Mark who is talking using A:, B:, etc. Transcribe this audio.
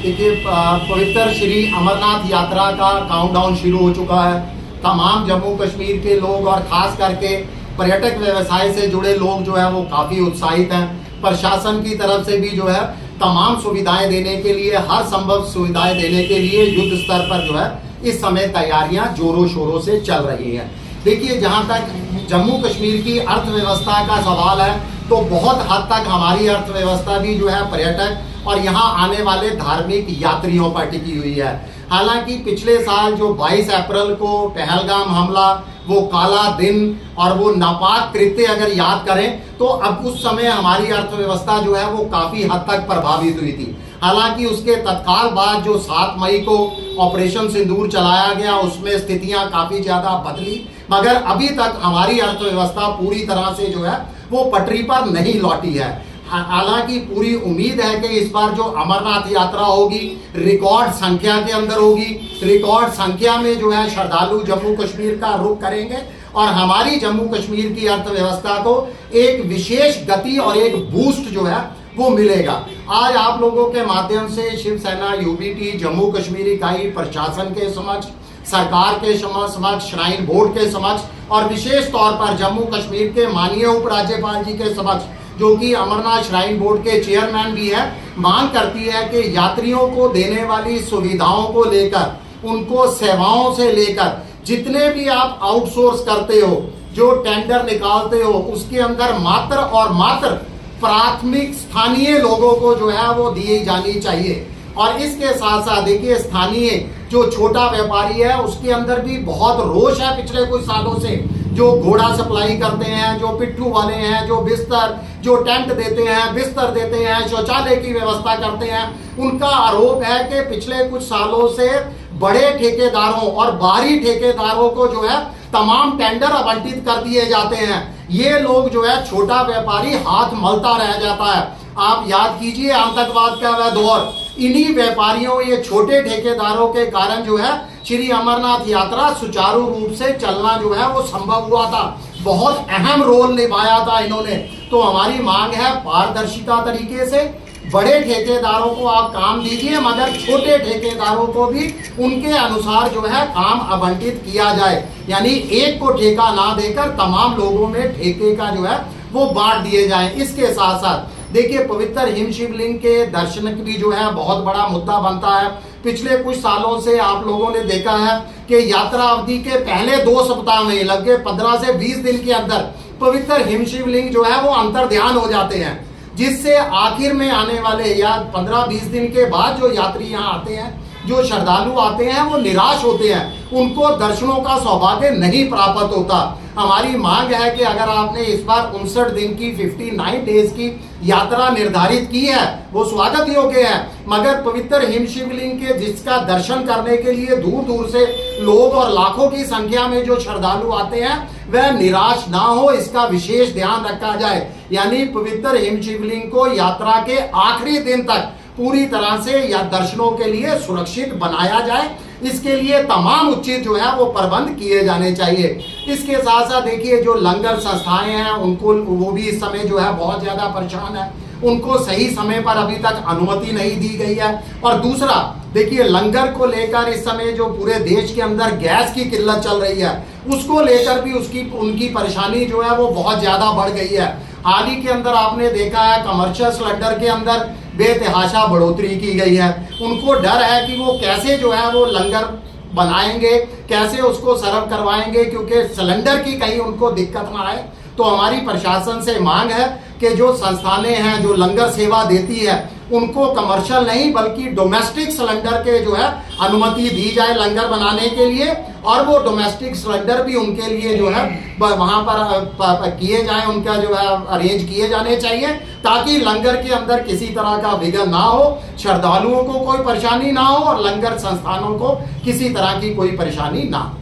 A: देखिए, पवित्र श्री अमरनाथ यात्रा का काउंटडाउन शुरू हो चुका है। तमाम जम्मू कश्मीर के लोग और खास करके पर्यटक व्यवसाय से जुड़े लोग जो है वो काफ़ी उत्साहित हैं। प्रशासन की तरफ से भी जो है तमाम सुविधाएं देने के लिए, हर संभव सुविधाएं देने के लिए युद्ध स्तर पर जो है इस समय तैयारियां जोरों शोरों से चल रही हैं। देखिए, जहां तक जम्मू कश्मीर की अर्थव्यवस्था का सवाल है तो बहुत हद तक हमारी अर्थव्यवस्था भी जो है पर्यटक और यहाँ आने वाले धार्मिक यात्रियों पर टिकी हुई है। हालांकि पिछले साल जो 22 अप्रैल को पहलगाम हमला, वो काला दिन और वो नापाक कृत्य अगर याद करें तो अब उस समय हमारी अर्थव्यवस्था जो है वो काफी हद तक प्रभावित हुई थी। हालांकि उसके तत्काल बाद जो 7 मई को ऑपरेशन सिंदूर चलाया गया उसमें स्थितियां काफी ज्यादा बदली, मगर अभी तक हमारी अर्थव्यवस्था पूरी तरह से जो है वो पटरी पर नहीं लौटी है। हालांकि पूरी उम्मीद है कि इस बार जो अमरनाथ यात्रा होगी रिकॉर्ड संख्या के अंदर होगी। रिकॉर्ड संख्या में जो है श्रद्धालु जम्मू कश्मीर का रुख करेंगे और हमारी जम्मू कश्मीर की अर्थव्यवस्था को एक विशेष गति और एक बूस्ट जो है वो मिलेगा। आज आप लोगों के माध्यम से शिवसेना यूबीटी जम्मू कश्मीर इकाई प्रशासन के समक्ष, सरकार के समक्ष, श्राइन बोर्ड के समक्ष और विशेष तौर पर जम्मू कश्मीर के माननीय उपराज्यपाल जी के समक्ष, जो कि अमरनाथ श्राइन बोर्ड के चेयरमैन भी है, मांग करती है कि यात्रियों को देने वाली सुविधाओं को लेकर, उनको सेवाओं से लेकर जितने भी आप आउटसोर्स करते हो, जो टेंडर निकालते हो, उसके अंदर मात्र और मात्र प्राथमिक स्थानीय लोगों को जो है वो दी जानी चाहिए। और इसके साथ साथ देखिए, स्थानीय जो छोटा व्यापारी है उसके अंदर भी बहुत रोष है पिछले कुछ सालों से। जो घोड़ा सप्लाई करते हैं, जो पिट्ठू वाले हैं, जो बिस्तर, जो टेंट देते हैं, बिस्तर देते हैं, शौचालय की व्यवस्था करते हैं, उनका आरोप है कि पिछले कुछ सालों से बड़े ठेकेदारों और बाहरी ठेकेदारों को जो है तमाम टेंडर आवंटित कर दिए जाते हैं। ये लोग जो है, छोटा व्यापारी हाथ मलता रह जाता है। आप याद कीजिए आतंकवाद का वह दौर, इन्हीं व्यापारियों, ये छोटे ठेकेदारों के कारण जो है श्री अमरनाथ यात्रा सुचारू रूप से चलना जो है वो संभव हुआ था। बहुत अहम रोल निभाया था इन्होंने। तो हमारी मांग है पारदर्शिता तरीके से बड़े ठेकेदारों को आप काम दीजिए, मगर छोटे ठेकेदारों को भी उनके अनुसार जो है काम आवंटित किया जाए। यानी एक को ठेका ना देकर तमाम लोगों में ठेके का जो है वो बांट दिए जाए। इसके साथ साथ देखिए, पवित्र हिम शिवलिंग के दर्शन भी जो है बहुत बड़ा मुद्दा बनता है। पिछले कुछ सालों से आप लोगों ने देखा है कि यात्रा अवधि के पहले 2 सप्ताह में लगभग 15 से 20 दिन के अंदर पवित्र हिम शिवलिंग जो है वो अंतर्ध्यान हो जाते हैं, जिससे आखिर में आने वाले या 15-20 दिन के बाद जो यात्री यहाँ आते हैं, जो श्रद्धालु आते हैं, वो निराश होते हैं, उनको दर्शनों का सौभाग्य नहीं प्राप्त होता। हमारी मांग है कि अगर आपने इस बार 59 दिन की 59 डेज की यात्रा निर्धारित की है वो स्वागत योग्य है, मगर पवित्र हिम शिवलिंग के जिसका दर्शन करने के लिए दूर दूर से लोग और लाखों की संख्या में जो श्रद्धालु आते हैं वह निराश ना हो, इसका विशेष ध्यान रखा जाए। यानी पवित्र हिम शिवलिंग को यात्रा के आखिरी दिन तक पूरी तरह से या दर्शनों के लिए सुरक्षित बनाया जाए। इसके लिए तमाम उचित जो है वो प्रबंध किए जाने चाहिए। इसके साथ साथ देखिए, जो लंगर संस्थाएं हैं उनको, वो भी इस समय जो है बहुत ज्यादा परेशान है। उनको सही समय पर अभी तक अनुमति नहीं दी गई है। और दूसरा देखिए, लंगर को लेकर इस समय जो पूरे देश के अंदर गैस की किल्लत चल रही है, उसको लेकर भी उनकी परेशानी जो है वो बहुत ज्यादा बढ़ गई है। हाल ही के अंदर आपने देखा है कमर्शियल सिलेंडर के अंदर बेतहाशा बढ़ोतरी की गई है। उनको डर है कि वो कैसे जो है वो लंगर बनाएंगे, कैसे उसको सर्व करवाएंगे, क्योंकि सिलेंडर की कहीं उनको दिक्कत ना आए। तो हमारी प्रशासन से मांग है कि जो संस्थानें हैं जो लंगर सेवा देती है उनको कमर्शियल नहीं बल्कि डोमेस्टिक सिलेंडर के जो है अनुमति दी जाए लंगर बनाने के लिए, और वो डोमेस्टिक सिलेंडर भी उनके लिए जो है वहां पर किए जाए, उनका जो है अरेंज किए जाने चाहिए, ताकि लंगर के अंदर किसी तरह का विघ्न ना हो, श्रद्धालुओं को कोई परेशानी ना हो और लंगर संस्थानों को किसी तरह की कोई परेशानी ना हो।